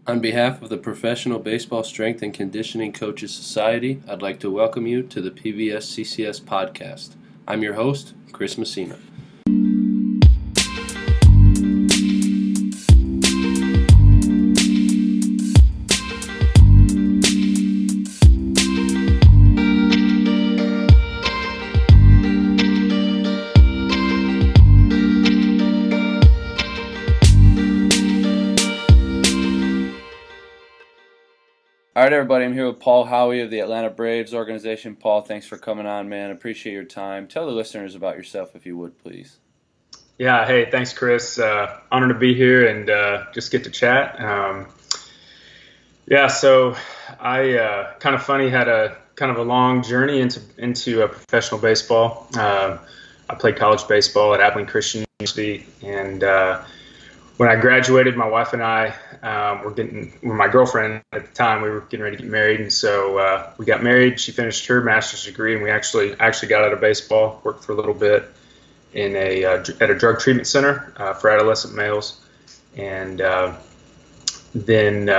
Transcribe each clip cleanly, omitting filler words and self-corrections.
On behalf of the Professional Baseball Strength and Conditioning Coaches Society, I'd like to welcome you to the PBSCCS Podcast. I'm your host, Chris Messina. All right, everybody, I'm here with Paul Howey of the Atlanta Braves organization. Paul, thanks for coming on, man. Appreciate your time. Tell the listeners about yourself, if you would, please. Yeah, hey, thanks, Chris. Honored to be here and just get to chat. So I kind of funny had a kind of a long journey into professional baseball. I played college baseball at Abilene Christian University, and when I graduated, my wife and I my girlfriend at the time, we were getting ready to get married, and so we got married. She finished her master's degree, and we actually got out of baseball. Worked for a little bit in at a drug treatment center for adolescent males, and then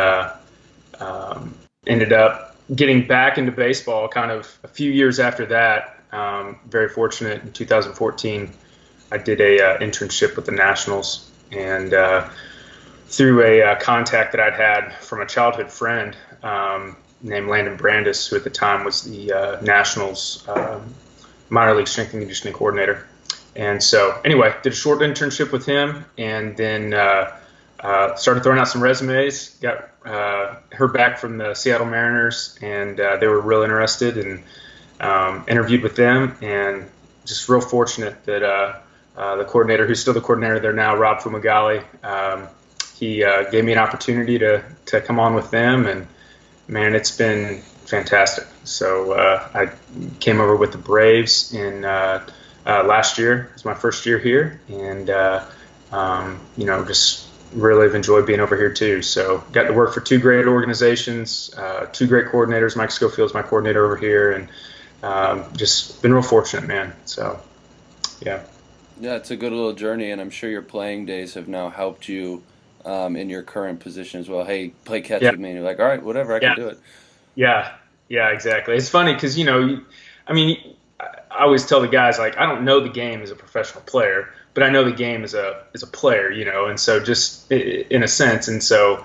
ended up getting back into baseball. Kind of a few years after that, very fortunate. In 2014, I did a internship with the Nationals, and through a contact that I'd had from a childhood friend named Landon Brandis, who at the time was the Nationals minor league strength and conditioning coordinator. And so anyway, did a short internship with him, and then started throwing out some resumes, got heard back from the Seattle Mariners, and they were real interested, and interviewed with them, and just real fortunate that the coordinator, who's still the coordinator there now, Rob Fumagalli, he gave me an opportunity to come on with them, and man, it's been fantastic. So I came over with the Braves in last year. It was my first year here, and just really have enjoyed being over here too. So got to work for two great organizations, two great coordinators. Mike Schofield's my coordinator over here, and just been real fortunate, man. So yeah. Yeah, it's a good little journey, and I'm sure your playing days have now helped you in your current position as well. Hey, play catch with me, and you're like, all right, whatever, I can do it. Yeah, exactly. It's funny because, I always tell the guys, like, I don't know the game as a professional player, but I know the game as a player, and so just in a sense. And so,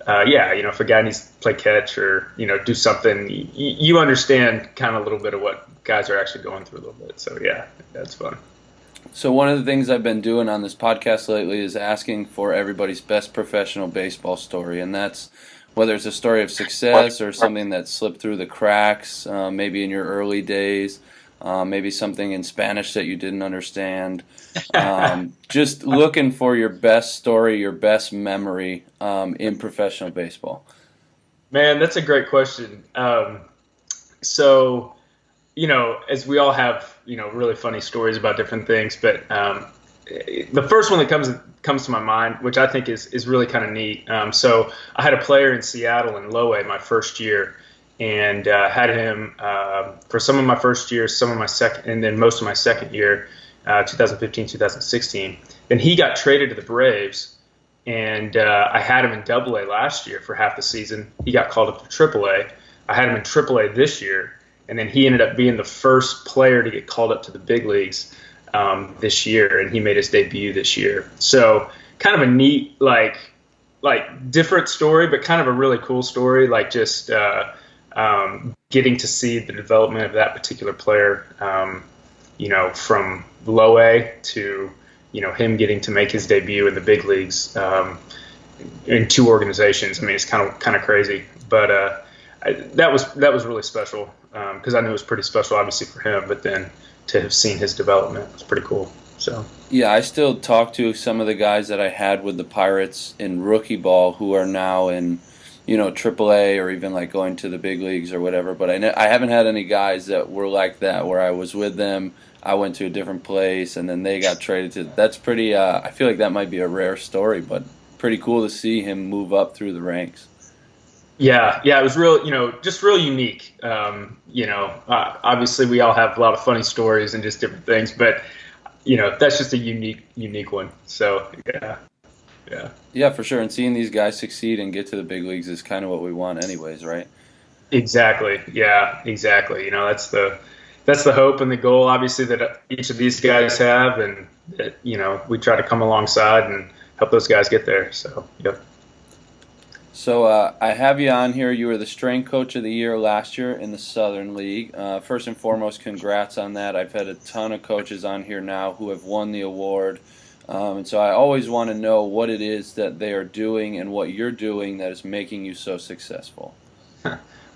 if a guy needs to play catch or, do something, you understand kind of a little bit of what guys are actually going through a little bit. So, yeah, that's fun. So one of the things I've been doing on this podcast lately is asking for everybody's best professional baseball story, and that's whether it's a story of success or something that slipped through the cracks, maybe in your early days, maybe something in Spanish that you didn't understand. Just looking for your best story, your best memory in professional baseball. Man, that's a great question. As we all have, really funny stories about different things, but the first one that comes to my mind, which I think is really kind of neat. So I had a player in Seattle in low A my first year, and had him for some of my first year, some of my second, and then most of my second year, 2015, 2016. Then he got traded to the Braves, and I had him in Double A last year for half the season. He got called up to Triple A. I had him in Triple A this year. And then he ended up being the first player to get called up to the big leagues this year, and he made his debut this year. So kind of a neat, like different story, but kind of a really cool story, like just getting to see the development of that particular player, from low A to, him getting to make his debut in the big leagues in two organizations. I mean, it's kind of crazy, but that was really special. Because I knew it was pretty special, obviously, for him, but then to have seen his development was pretty cool. So yeah, I still talk to some of the guys that I had with the Pirates in rookie ball who are now in, AAA or even like going to the big leagues or whatever. But I haven't had any guys that were like that where I was with them, I went to a different place, and then they got traded to. That's pretty. I feel like that might be a rare story, but pretty cool to see him move up through the ranks. Yeah, it was real, just real unique. Obviously we all have a lot of funny stories and just different things, but, that's just a unique one. So, yeah. Yeah. Yeah, for sure. And seeing these guys succeed and get to the big leagues is kind of what we want anyways, right? Exactly. Yeah, exactly. That's the hope and the goal, obviously, that each of these guys have, and that, we try to come alongside and help those guys get there. So, yep. So I have you on here. You were the strength coach of the year last year in the Southern League. First and foremost, congrats on that. I've had a ton of coaches on here now who have won the award. And so I always want to know what it is that they are doing and what you're doing that is making you so successful.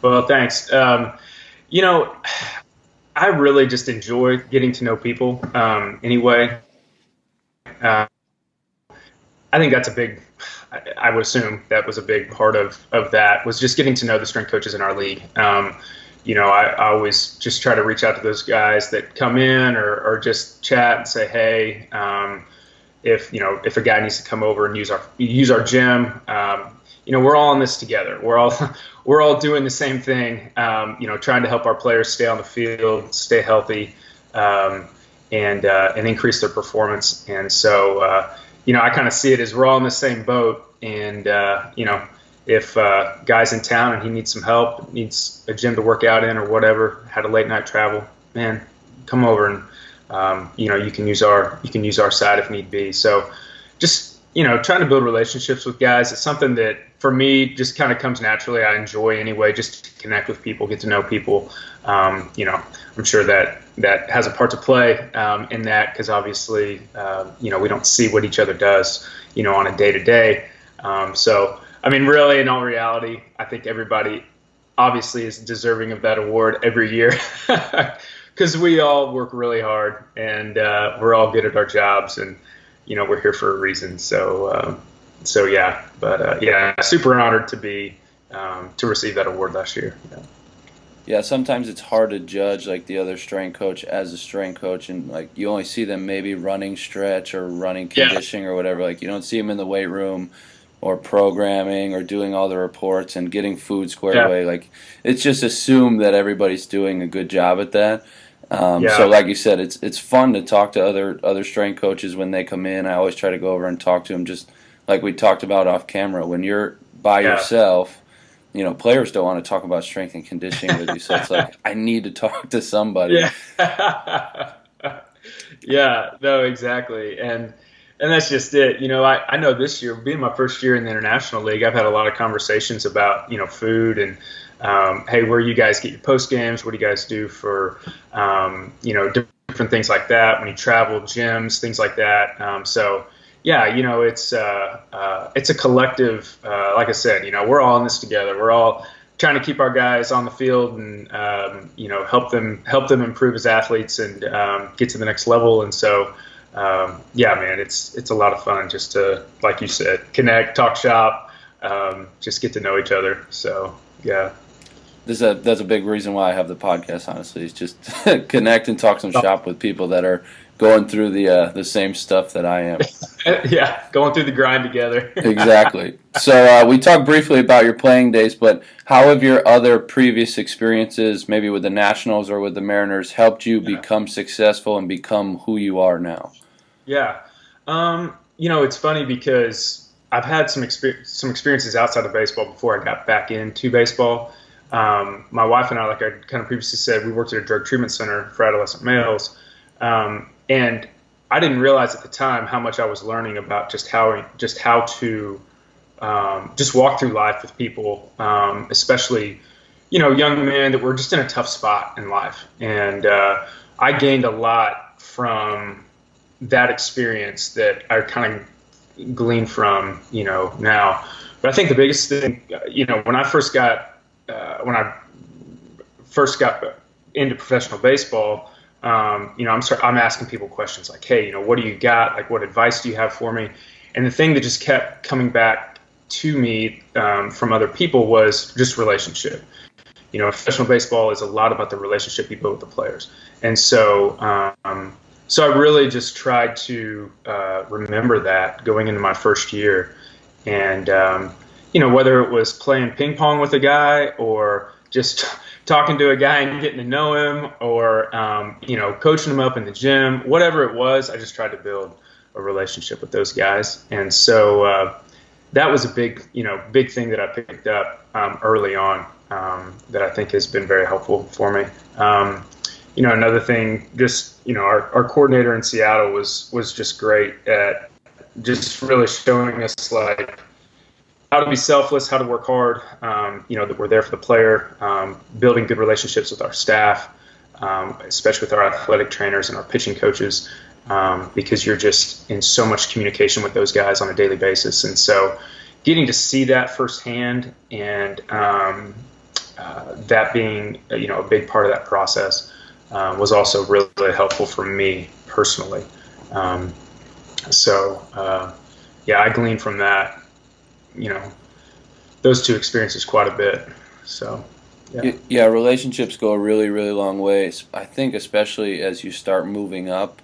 Well, thanks. I really just enjoy getting to know people anyway. I think that's I would assume that was a big part of that, was just getting to know the strength coaches in our league. I always just try to reach out to those guys that come in or just chat and say, hey, if a guy needs to come over and use our gym, we're all in this together. We're all doing the same thing, trying to help our players stay on the field, stay healthy, and increase their performance. And so, I kind of see it as we're all in the same boat. And, if guy's in town and he needs some help, needs a gym to work out in or whatever, had a late night travel, man, come over and, you can use our side if need be. So just, trying to build relationships with guys. It's something that for me just kind of comes naturally. I enjoy anyway, just to connect with people, get to know people. I'm sure that has a part to play in that, because obviously, we don't see what each other does, on a day-to-day. So, I mean, really, in all reality, I think everybody obviously is deserving of that award every year, because we all work really hard, and we're all good at our jobs, and we're here for a reason. So yeah, but super honored to receive that award last year. Yeah, sometimes it's hard to judge like the other strength coach as a strength coach, and like you only see them maybe running stretch or running conditioning or whatever. Like you don't see them in the weight room or programming or doing all the reports and getting food squared away. Like it's just assumed that everybody's doing a good job at that. So like you said, it's fun to talk to other strength coaches when they come in. I always try to go over and talk to them, just like we talked about off camera. When you're by yourself, players don't want to talk about strength and conditioning with you. So it's like, I need to talk to somebody. Yeah. Yeah, no, exactly. And that's just it. I know this year, being my first year in the International League, I've had a lot of conversations about, food and, hey, where you guys get your post games? What do you guys do for, different things like that when you travel, gyms, things like that. So yeah, it's a collective. Like I said, we're all in this together. We're all trying to keep our guys on the field and help them improve as athletes and get to the next level. And so man, it's a lot of fun just to, like you said, connect, talk shop, just get to know each other. So yeah. That's a big reason why I have the podcast, honestly, is just connect and talk some shop with people that are going through the same stuff that I am. Yeah, going through the grind together. Exactly. So we talked briefly about your playing days, but how have your other previous experiences, maybe with the Nationals or with the Mariners, helped you become successful and become who you are now? Yeah. It's funny because I've had some experiences outside of baseball before I got back into baseball. My wife and I, like I kind of previously said, we worked at a drug treatment center for adolescent males. And I didn't realize at the time how much I was learning about just how to just walk through life with people, especially, young men that were just in a tough spot in life. And I gained a lot from that experience that I kind of gleaned from, now. But I think the biggest thing, when I first got into professional baseball, I'm asking people questions like, hey, what do you got? Like, what advice do you have for me? And the thing that just kept coming back to me from other people was just relationship. Professional baseball is a lot about the relationship you build with the players. And so I really just tried to remember that going into my first year. And, whether it was playing ping pong with a guy or just talking to a guy and getting to know him or, coaching him up in the gym, whatever it was, I just tried to build a relationship with those guys. And so that was a big thing that I picked up early on that I think has been very helpful for me. Another thing, just, our coordinator in Seattle was just great at just really showing us like how to be selfless, how to work hard, that we're there for the player, building good relationships with our staff, especially with our athletic trainers and our pitching coaches, because you're just in so much communication with those guys on a daily basis. And so getting to see that firsthand and that being, a big part of that process was also really, really helpful for me personally. I gleaned from that, those two experiences quite a bit. So, yeah, relationships go a really, really long way. I think especially as you start moving up,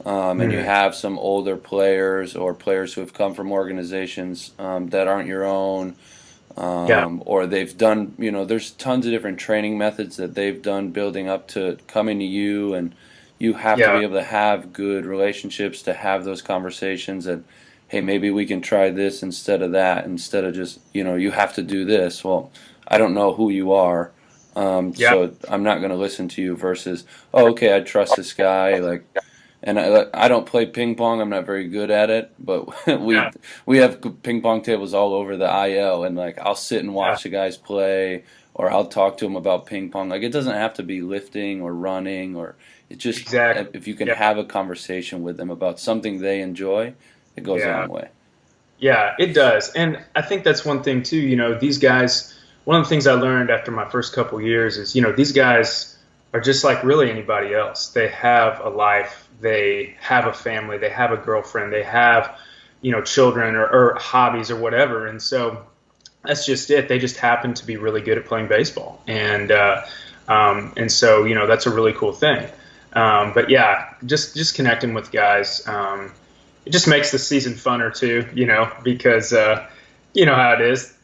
and you have some older players or players who have come from organizations that aren't your own, or they've done, there's tons of different training methods that they've done building up to coming to you, and you have to be able to have good relationships to have those conversations and, hey, maybe we can try this instead of that, instead of just, you have to do this. Well, I don't know who you are, so I'm not going to listen to you versus, oh, okay, I trust this guy, and I don't play ping pong. I'm not very good at it, but we have ping pong tables all over the IL, and I'll sit and watch the guys play, or I'll talk to them about ping pong. It doesn't have to be lifting or running, or it just if you can have a conversation with them about something they enjoy, it goes a long way. Yeah, it does, and I think that's one thing too. These guys. One of the things I learned after my first couple years is, these guys are just like really anybody else. They have a life. They have a family, they have a girlfriend, they have, children or hobbies or whatever. And so that's just it. They just happen to be really good at playing baseball. And so, that's a really cool thing. But yeah, just connecting with guys, it just makes the season funner too, because, how it is.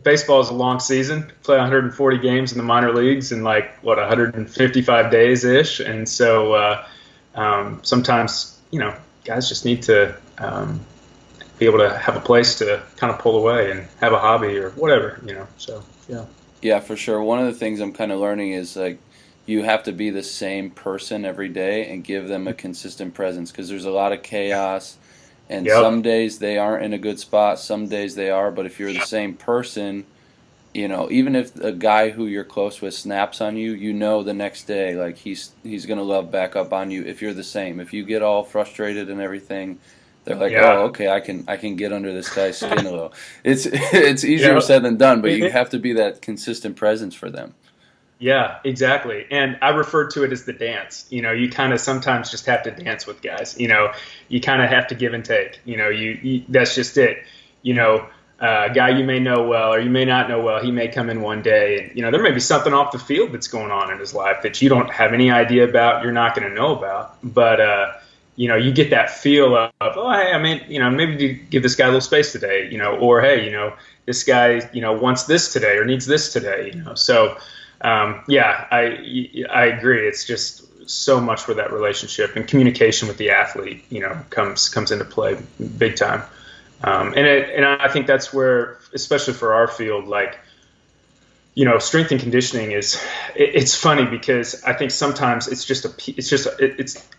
Baseball is a long season. Play 140 games in the minor leagues in 155 days ish. And so, sometimes, guys just need to be able to have a place to kind of pull away and have a hobby or whatever, so, yeah. Yeah, for sure. One of the things I'm kind of learning is, you have to be the same person every day and give them a consistent presence, because there's a lot of chaos, and some days they aren't in a good spot, some days they are, but if you're the same person, even if a guy who you're close with snaps on you, the next day, he's going to love back up on you if you're the same. If you get all frustrated and everything, they're like, oh, okay, I can get under this guy's skin a little. It's easier said than done, but you have to be that consistent presence for them. Yeah, exactly. And I refer to it as the dance. You kind of sometimes just have to dance with guys. You kind of have to give and take. You that's just it. A guy you may know well or you may not know well, he may come in one day and, there may be something off the field that's going on in his life that you don't have any idea about, you're not going to know about. But, you get that feel of, oh, hey, maybe you give this guy a little space today, or, hey, this guy, wants this today or needs this today, So, I agree. It's just so much where that relationship and communication with the athlete, comes into play big time. And I think that's where, especially for our field, strength and conditioning it's funny because I think sometimes it's I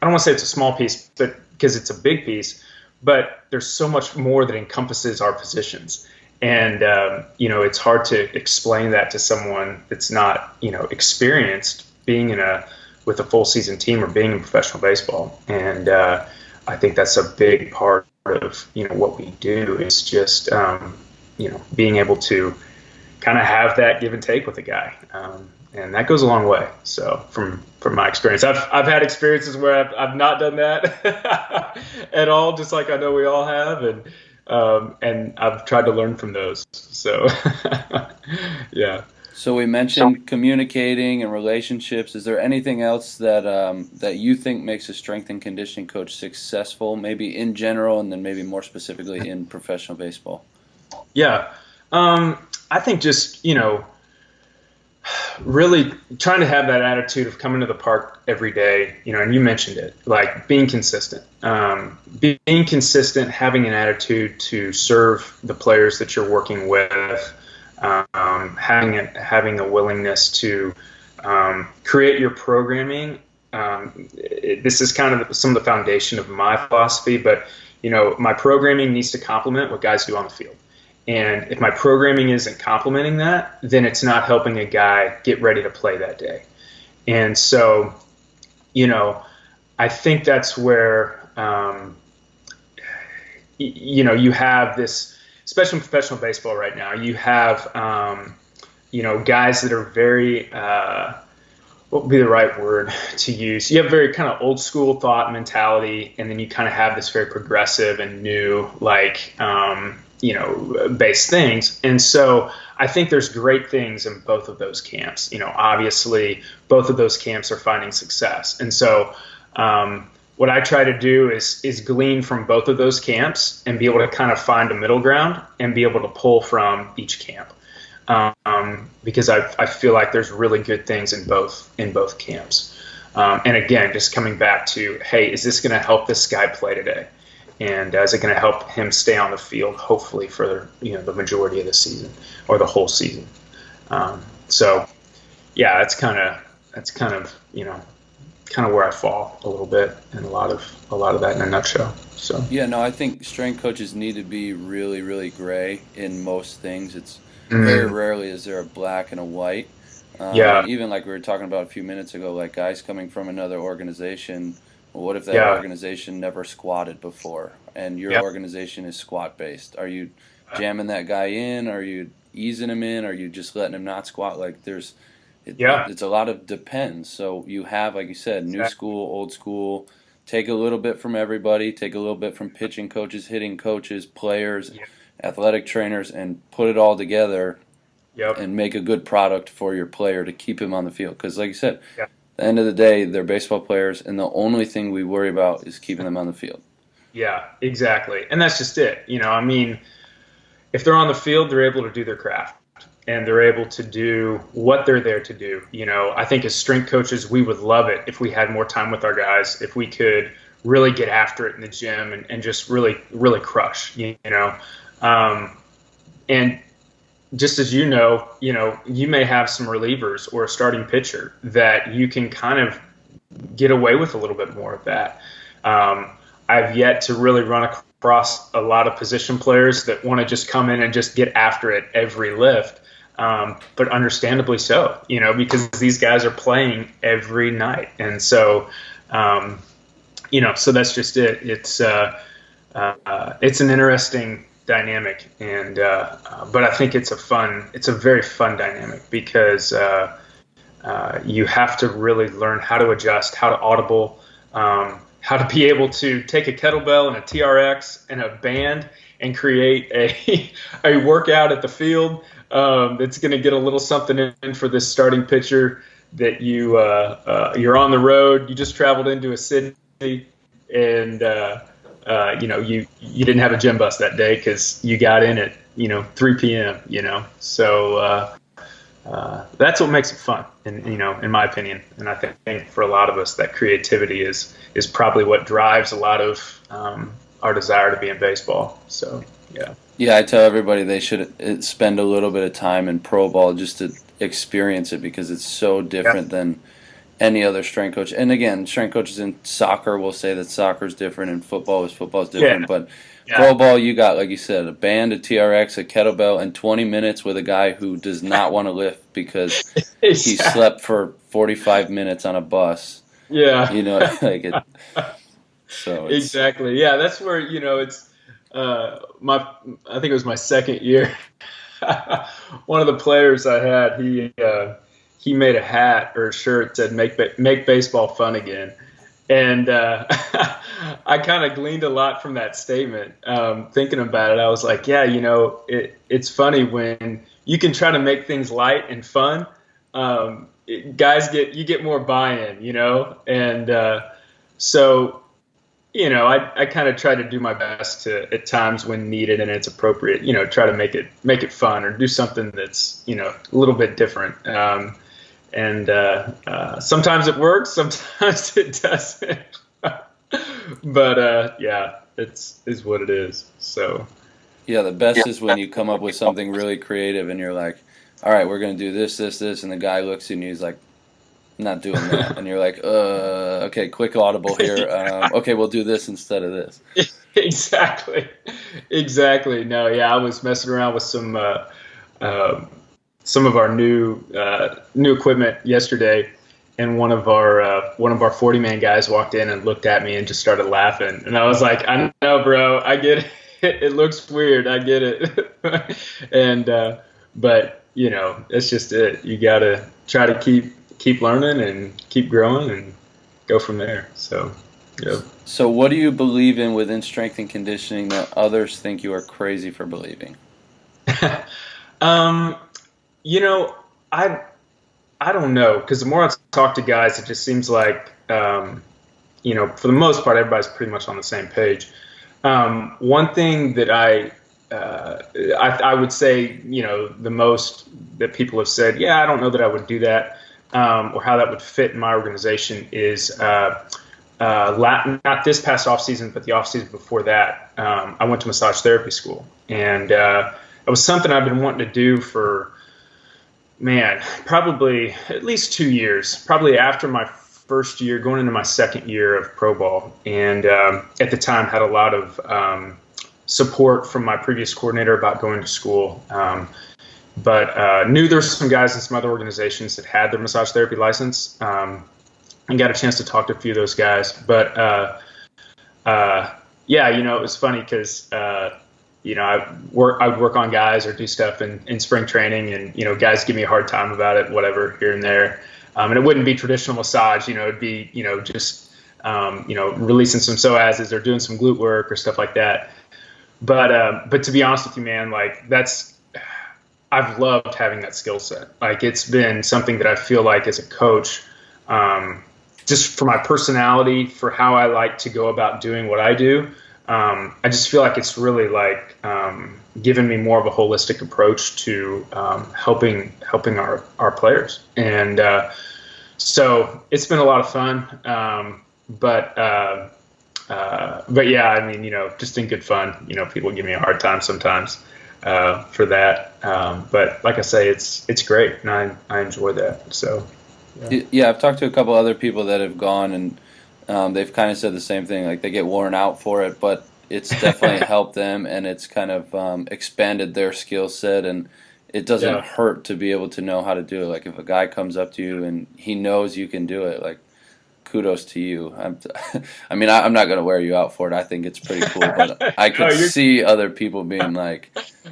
don't want to say it's a small piece, but because it's a big piece, but there's so much more that encompasses our positions. And, it's hard to explain that to someone that's not, experienced being with a full season team or being in professional baseball. And, I think that's a big part of, what we do is just, being able to kind of have that give and take with a guy. And that goes a long way. So from my experience, I've had experiences where I've not done that at all, just like I know we all have. And I've tried to learn from those. So, yeah. So we mentioned communicating and relationships. Is there anything else that you think makes a strength and conditioning coach successful, maybe in general and then maybe more specifically in professional baseball? Yeah. I think just, really trying to have that attitude of coming to the park every day, and you mentioned it, like being consistent, having an attitude to serve the players that you're working with, having a willingness to create your programming. This is kind of some of the foundation of my philosophy, but my programming needs to complement what guys do on the field. And if my programming isn't complementing that, then it's not helping a guy get ready to play that day. And so, I think that's where, you have this, especially in professional baseball right now, you have, guys that are very, what would be the right word to use? You have very kind of old school thought mentality, and then you kind of have this very progressive and new, based things. And so I think there's great things in both of those camps. Obviously both of those camps are finding success. And so what I try to do is glean from both of those camps and be able to kind of find a middle ground and be able to pull from each camp. Because I feel like there's really good things in both camps. And again, just coming back to, hey, is this going to help this guy play today? And is it going to help him stay on the field, hopefully for the majority of the season or the whole season? So, yeah, that's kind of where I fall a little bit, and a lot of that in a nutshell. So yeah, no, I think strength coaches need to be really, really gray in most things. It's very rarely is there a black and a white. Even like we were talking about a few minutes ago, like guys coming from another organization. Well, what if that organization never squatted before, and your organization is squat based? Are you jamming that guy in? Are you easing him in? Are you just letting him not squat? Like it's a lot of depends. So you have, like you said, new school, old school. Take a little bit from everybody. Take a little bit from pitching coaches, hitting coaches, players, athletic trainers, and put it all together and make a good product for your player to keep him on the field. Because like you said, at the end of the day, they're baseball players, and the only thing we worry about is keeping them on the field. Yeah, exactly. And that's just it. If they're on the field, they're able to do their craft, and they're able to do what they're there to do. I think as strength coaches, we would love it if we had more time with our guys, if we could really get after it in the gym and just really, really crush, and just as you may have some relievers or a starting pitcher that you can kind of get away with a little bit more of that. I've yet to really run across a lot of position players that want to just come in and just get after it every lift. But understandably so, because these guys are playing every night. And so, so that's just it. It's an interesting dynamic, and but I think it's a very fun dynamic, because you have to really learn how to adjust, how to audible, how to be able to take a kettlebell and a TRX and a band and create a workout at the field that's going to get a little something in for this starting pitcher that you're on the road, you just traveled into a city, and you didn't have a gym bus that day because you got in at 3 p.m. So that's what makes it fun, in my opinion. And I think for a lot of us, that creativity is probably what drives a lot of our desire to be in baseball. So yeah, I tell everybody they should spend a little bit of time in pro ball just to experience it, because it's so different than any other strength coach. And again, strength coaches in soccer will say that soccer is different and football is different. But pro ball, you got, like you said, a band, a TRX, a kettlebell, and 20 minutes with a guy who does not want to lift because he slept for 45 minutes on a bus. Yeah. So exactly. Yeah, that's where, it's I think it was my second year. One of the players I had, he made a hat or a shirt that said make baseball fun again. And I kind of gleaned a lot from that statement. Thinking about it, I was like, it's funny when you can try to make things light and fun. Guys get more buy-in, and so I kind of try to do my best to, at times when needed and it's appropriate, try to make it fun or do something that's a little bit different. And sometimes it works, sometimes it doesn't. But yeah, is what it is. So yeah, the best is when you come up with something really creative and you're like, all right, we're going to do this, this, this. And the guy looks at you and he's like, not doing that. And you're like, okay, quick audible here. Okay, we'll do this instead of this. Exactly. No, yeah, I was messing around with some of our new equipment yesterday, and one of our 40-man guys walked in and looked at me and just started laughing. And I was like, I know, bro, I get it. It looks weird. I get it. And but it's just it. You gotta try to keep learning and keep growing and go from there. So, yeah. So what do you believe in within strength and conditioning that others think you are crazy for believing? I don't know, because the more I talk to guys, it just seems like, for the most part, everybody's pretty much on the same page. One thing that I would say, the most that people have said, yeah, I don't know that I would do that, or how that would fit in my organization is, not this past off season, but the off season before that, I went to massage therapy school, and it was something I've been wanting to do for, probably at least 2 years, probably after my first year, going into my second year of pro ball. And at the time had a lot of support from my previous coordinator about going to school. But knew there were some guys in some other organizations that had their massage therapy license, and got a chance to talk to a few of those guys. But yeah, it was funny because I would work on guys or do stuff in spring training, and guys give me a hard time about it, whatever, here and there. And it wouldn't be traditional massage, it'd be just releasing some psoases or doing some glute work or stuff like that. But to be honest with you, man, like I've loved having that skill set. Like, it's been something that I feel like as a coach, just for my personality, for how I like to go about doing what I do. I just feel like it's really given me more of a holistic approach to helping our players, and so it's been a lot of fun. But yeah, I mean, just in good fun. People give me a hard time sometimes for that, but like I say, it's great, and I enjoy that. So yeah, I've talked to a couple other people that have gone and. They've kind of said the same thing, like they get worn out for it, but it's definitely helped them, and it's kind of expanded their skill set, and it doesn't hurt to be able to know how to do it. Like, if a guy comes up to you and he knows you can do it, like, kudos to you. I'm not going to wear you out for it. I think it's pretty cool, but I could see other people being like,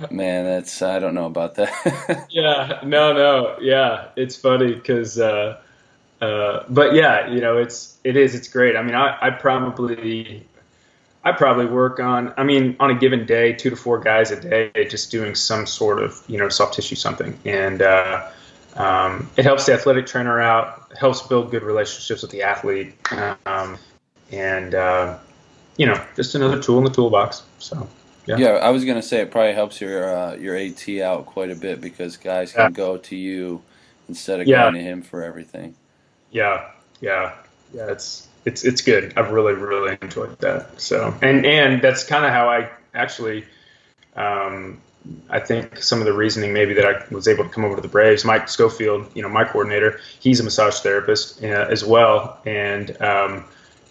man, I don't know about that. Yeah, no, yeah, it's funny because but yeah, it's great. I mean, I probably work on a given day, 2 to 4 guys a day, just doing some sort of, soft tissue something. And it helps the athletic trainer out, helps build good relationships with the athlete. And just another tool in the toolbox. So, yeah. Yeah, I was going to say it probably helps your AT out quite a bit, because guys can go to you instead of going to him for everything. Yeah, it's good. I've really, really enjoyed that. So, and that's kind of how I actually, I think some of the reasoning maybe that I was able to come over to the Braves. Mike Schofield, my coordinator, he's a massage therapist as well. And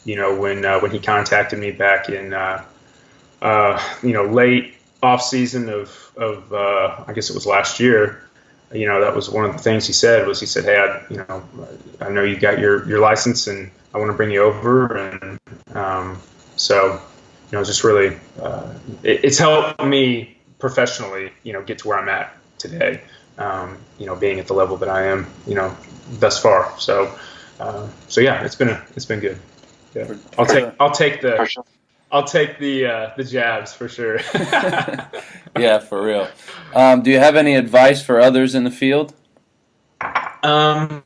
when he contacted me back in late off season of I guess it was last year. That was one of the things he said, hey, I know you got your license, and I want to bring you over. And so, just really, it's helped me professionally, get to where I'm at today, being at the level that I am, thus far. So yeah, it's been good. Yeah. I'll take the jabs for sure. Yeah, for real. Do you have any advice for others in the field? Yeah,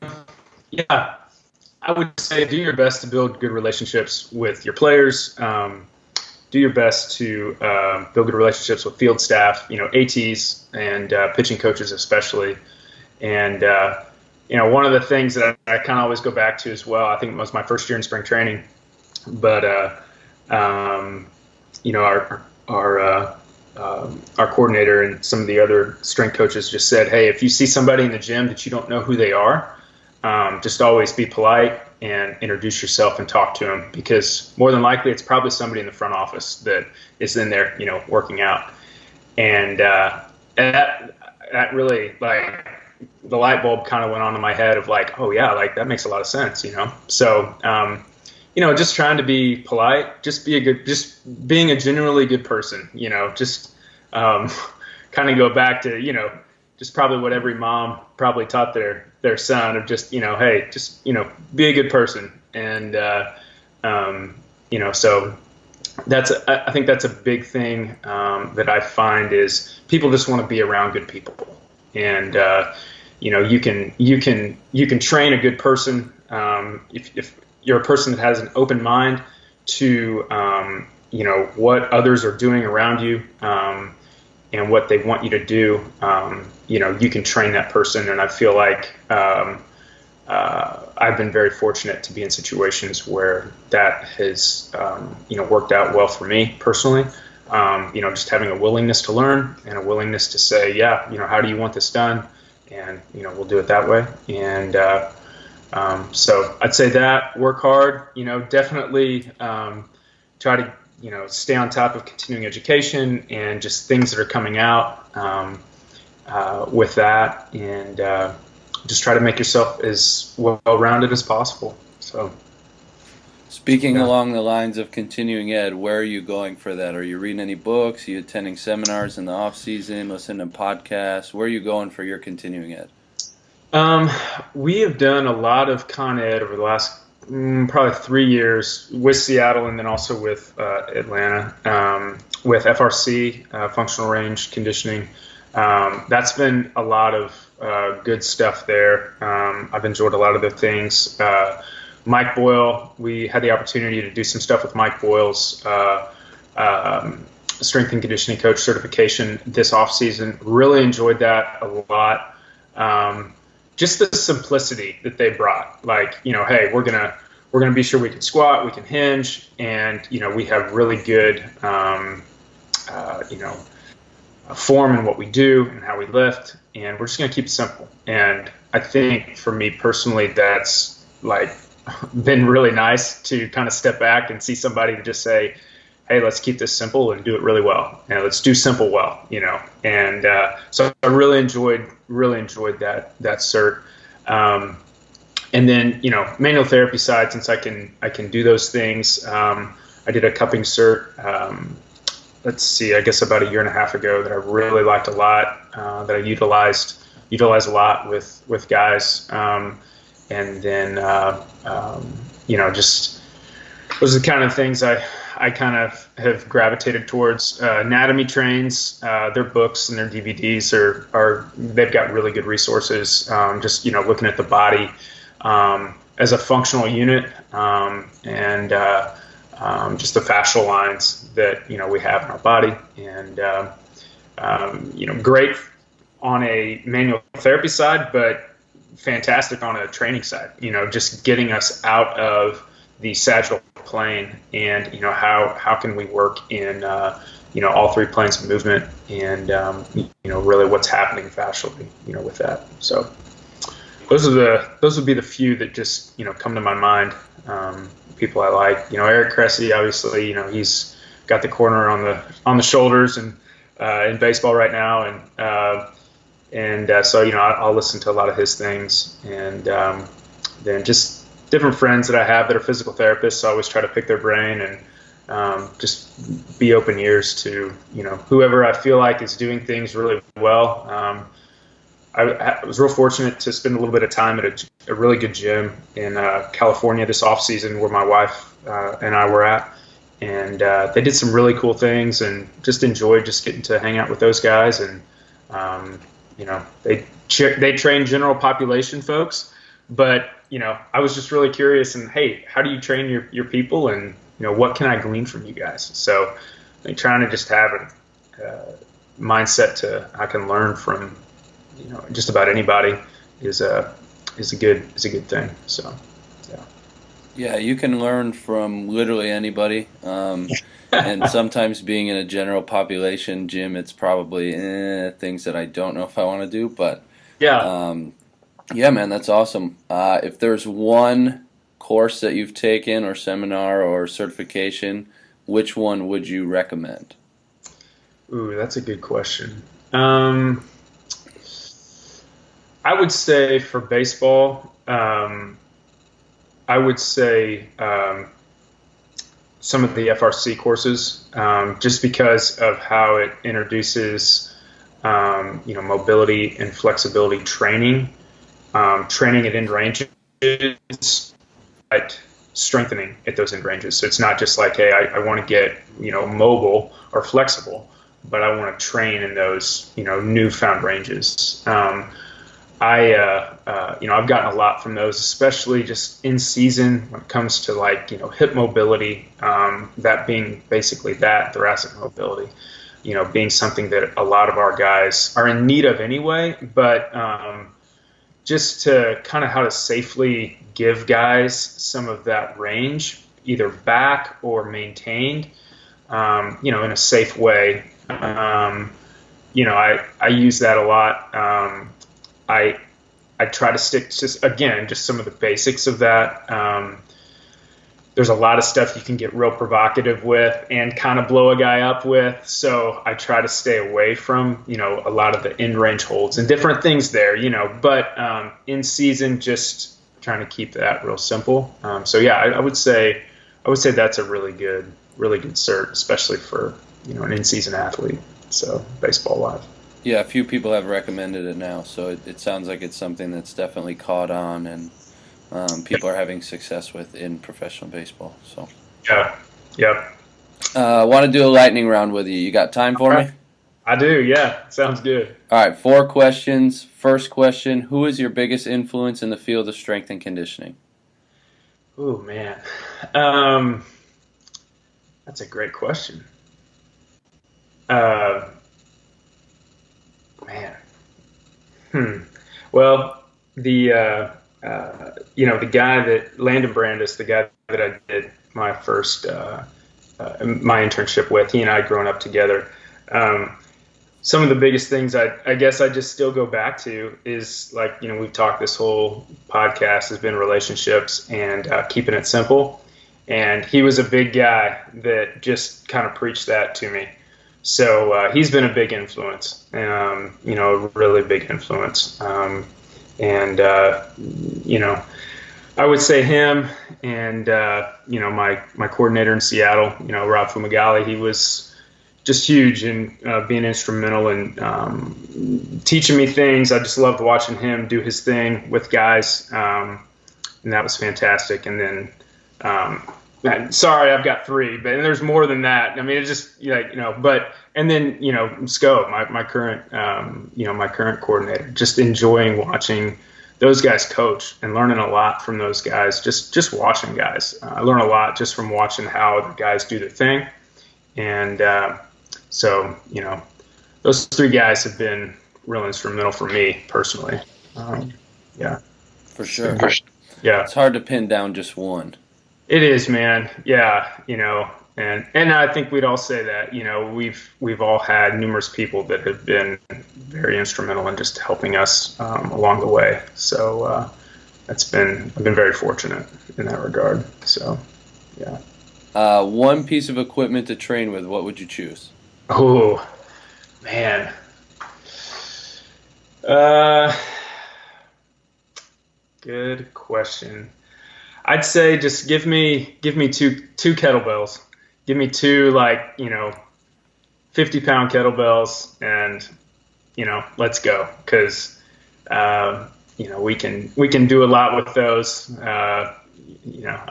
I would say do your best to build good relationships with your players. Do your best to build good relationships with field staff, ATs and pitching coaches especially. And one of the things that I kind of always go back to as well, I think it was my first year in spring training, but our coordinator and some of the other strength coaches just said, hey, if you see somebody in the gym that you don't know who they are, just always be polite and introduce yourself and talk to them, because more than likely it's probably somebody in the front office that is in there, working out. And that really, like, the light bulb kind of went on in my head of like, oh yeah, like that makes a lot of sense, So, just trying to be polite, just being a genuinely good person, just kind of go back to, just probably what every mom probably taught their son of just, hey, just, be a good person. And, so I think that's a big thing that I find is people just want to be around good people. And, you can train a good person if you're a person that has an open mind to, what others are doing around you and what they want you to do. You can train that person. And I feel like I've been very fortunate to be in situations where that has, worked out well for me personally. Just having a willingness to learn and a willingness to say, yeah, how do you want this done? And, we'll do it that way. And so I'd say that work hard, definitely try to, stay on top of continuing education and just things that are coming out with that, and just try to make yourself as well-rounded as possible. So, speaking along the lines of continuing ed, where are you going for that? Are you reading any books? Are you attending seminars in the off season, listening to podcasts? Where are you going for your continuing ed? We have done a lot of con ed over the last probably 3 years with Seattle, and then also with Atlanta, with FRC, functional range conditioning. That's been a lot of good stuff there. I've enjoyed a lot of the things. Mike Boyle, we had the opportunity to do some stuff with Mike Boyle's strength and conditioning coach certification this off season. Really enjoyed that a lot. Just the simplicity that they brought, like, hey, we're gonna be sure we can squat, we can hinge, and we have really good form in what we do and how we lift, and we're just gonna keep it simple. And I think for me personally, that's like been really nice to kind of step back and see somebody to just say, hey, let's keep this simple and do it really well. And let's do simple well, And so I really enjoyed that cert. And then, manual therapy side, since I can do those things. I did a cupping cert, I guess about a year and a half ago, that I really liked a lot, that I utilize a lot with guys. And then, just those are the kind of things I kind of have gravitated towards. Anatomy trains, their books and their DVDs they've got really good resources. Just, looking at the body as a functional unit, and just the fascial lines that, we have in our body. And, great on a manual therapy side, but fantastic on a training side, just getting us out of the sagittal plane, and how can we work in all three planes of movement, and really what's happening fascially with that. So those would be the few that just come to my mind. People I like, Eric Cressy, obviously, he's got the corner on the shoulders and in baseball right now, and so I'll listen to a lot of his things, and then just different friends that I have that are physical therapists. So I always try to pick their brain and just be open ears to whoever I feel like is doing things really well. I was real fortunate to spend a little bit of time at a really good gym in California this off season, where my wife and I were at, and they did some really cool things, and just enjoyed just getting to hang out with those guys. And they train general population folks, but I was just really curious, and hey, how do you train your people, and what can I glean from you guys? So I think trying to just have a mindset to I can learn from just about anybody is is a good thing. So, yeah. Yeah, you can learn from literally anybody. And sometimes being in a general population gym, it's probably things that I don't know if I want to do. But Yeah. yeah, man, that's awesome. If there's one course that you've taken or seminar or certification, which one would you recommend? Ooh, that's a good question. I would say for baseball, I would say some of the FRC courses, just because of how it introduces, mobility and flexibility training, training at end ranges, but strengthening at those end ranges. So it's not just like, hey, I want to get, mobile or flexible, but I want to train in those, newfound ranges. I've gotten a lot from those, especially just in season when it comes to like, hip mobility, that being basically that thoracic mobility, being something that a lot of our guys are in need of anyway, but just to kind of how to safely give guys some of that range, either back or maintained, in a safe way. I use that a lot. I try to stick to just some of the basics of that. There's a lot of stuff you can get real provocative with and kind of blow a guy up with. So I try to stay away from, a lot of the end range holds and different things there, but in season, just trying to keep that real simple. So yeah, I would say that's a really good cert, especially for, an in-season athlete. So baseball wise. Yeah, a few people have recommended it now, so it sounds like it's something that's definitely caught on and people are having success with in professional baseball. So yeah. I want to do a lightning round with you. You got time for me? I do, yeah. Sounds good. All right, 4 questions. First question, who is your biggest influence in the field of strength and conditioning? Oh, man. That's a great question. Well, the guy that Landon Brandis, the guy that I did my first my internship with, he and I had grown up together. Some of the biggest things I guess I just still go back to is like, we've talked this whole podcast has been relationships and keeping it simple. And he was a big guy that just kind of preached that to me. So he's been a big influence, a really big influence. I would say him and, my coordinator in Seattle, Rob Fumagalli, he was just huge in being instrumental in teaching me things. I just loved watching him do his thing with guys, and that was fantastic. And then sorry, I've got 3, but there's more than that. I mean, it's just and then Sco, my current coordinator, just enjoying watching those guys coach and learning a lot from those guys. Just watching guys, I learn a lot just from watching how the guys do their thing, and so those 3 guys have been real instrumental for me personally. Yeah, for sure. Yeah, it's hard to pin down just one. It is, man. Yeah, and I think we'd all say that, we've all had numerous people that have been very instrumental in just helping us along the way. So I've been very fortunate in that regard. So, yeah. One piece of equipment to train with, what would you choose? Oh, man. Good question. I'd say just give me two kettlebells. Give me 2 50-pound kettlebells, and let's go, because we can do a lot with those. I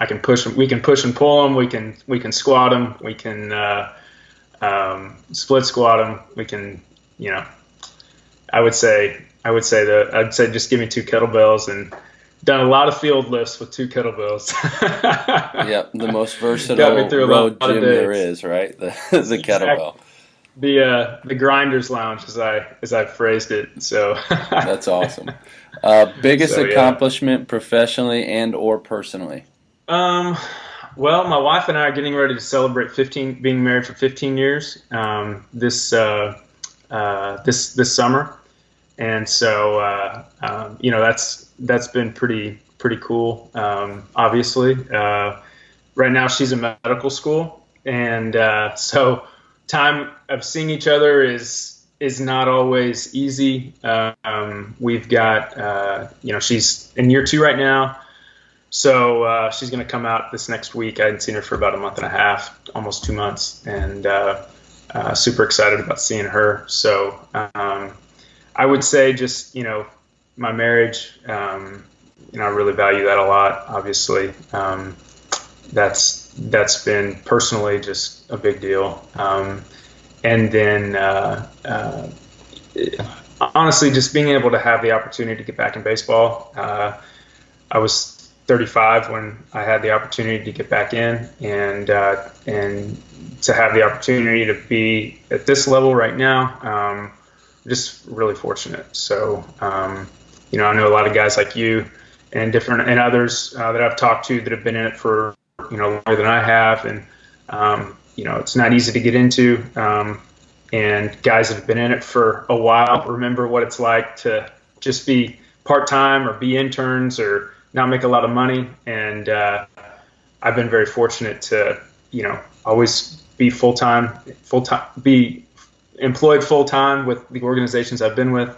can push them. We can push and pull them. We can squat them. We can split squat them. We can I'd say just give me 2 kettlebells, and done a lot of field lifts with 2 kettlebells. Yep, the most versatile road gym there is, right? The kettlebell. the grinders lounge, as I phrased it. So That's awesome. Biggest so yeah. accomplishment professionally and or personally? Well, my wife and I are getting ready to celebrate being married for 15 years this summer, and so that's been pretty cool. Obviously, right now she's in medical school, and so time of seeing each other is not always easy. We've got she's in year 2 right now. So she's going to come out this next week. I hadn't seen her for about a month and a half, almost 2 months, and super excited about seeing her. So I would say just, my marriage, I really value that a lot, obviously. That's been personally just a big deal. And then honestly, just being able to have the opportunity to get back in baseball. I was 35 when I had the opportunity to get back in, and to have the opportunity to be at this level right now, just really fortunate. So, I know a lot of guys like you and others that I've talked to that have been in it for longer than I have, and it's not easy to get into. And guys that have been in it for a while remember what it's like to just be part-time or be interns or not make a lot of money. And I've been very fortunate to, always be be employed full-time with the organizations I've been with,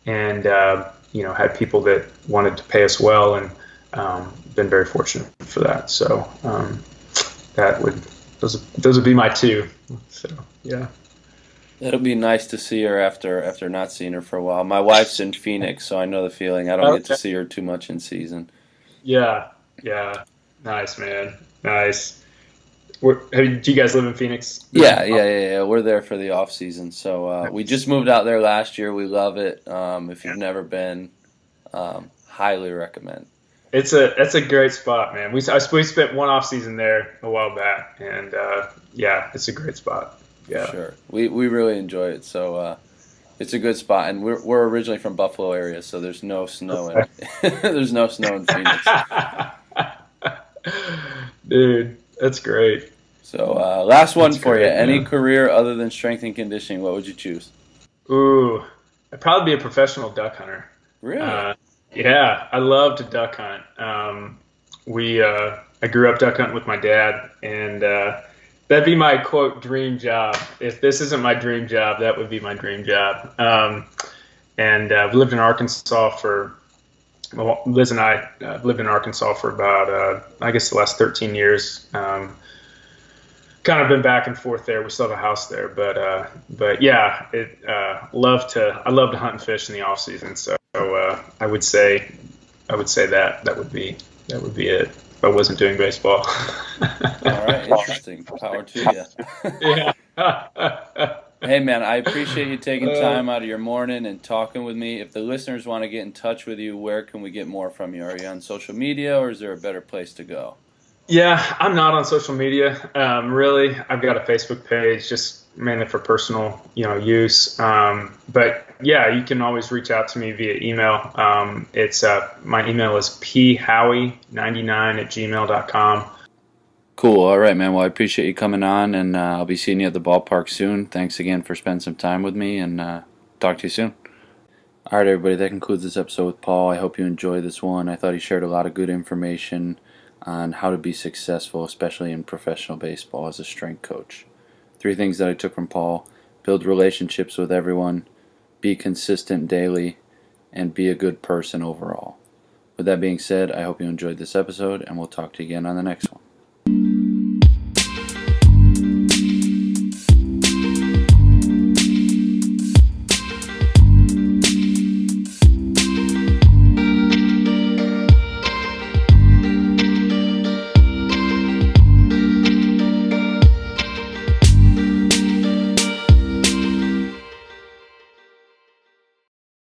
and, had people that wanted to pay us well, and been very fortunate for that. So those would be my 2. So, yeah. It'll be nice to see her after not seeing her for a while. My wife's in Phoenix, so I know the feeling. I don't get to see her too much in season. Yeah. Nice, man. Nice. Do you guys live in Phoenix? Yeah. We're there for the off season. So we just moved out there last year. We love it. If you've never been, highly recommend. It's a great spot, man. We spent one off season there a while back, and it's a great spot. Yeah, sure. We really enjoy it. So it's a good spot, and we're originally from Buffalo area, so there's no snow in there's no snow in Phoenix. Dude, that's great. So last one for you. Any career other than strength and conditioning, what would you choose? Ooh, I'd probably be a professional duck hunter. Really? Yeah, I love to duck hunt. I grew up duck hunting with my dad, and that'd be my quote dream job. If this isn't my dream job, that would be my dream job. And we lived in Arkansas Liz and I lived in Arkansas for about, I guess, the last 13 years. Kind of been back and forth there. We still have a house there, but yeah, I love to hunt and fish in the off season. So I would say that would be it if I wasn't doing baseball. All right, interesting. Power to you. Yeah. Hey, man, I appreciate you taking time out of your morning and talking with me. If the listeners want to get in touch with you, where can we get more from you? Are you on social media, or is there a better place to go? Yeah, I'm not on social media. Really, I've got a Facebook page, just mainly for personal, use. But yeah, you can always reach out to me via email. It's my email is phowy99@gmail.com. Cool. All right, man. Well, I appreciate you coming on, and I'll be seeing you at the ballpark soon. Thanks again for spending some time with me, and talk to you soon. All right, everybody. That concludes this episode with Paul. I hope you enjoyed this one. I thought he shared a lot of good information on how to be successful, especially in professional baseball as a strength coach. 3 things that I took from Paul: build relationships with everyone, be consistent daily, and be a good person overall. With that being said, I hope you enjoyed this episode, and we'll talk to you again on the next one.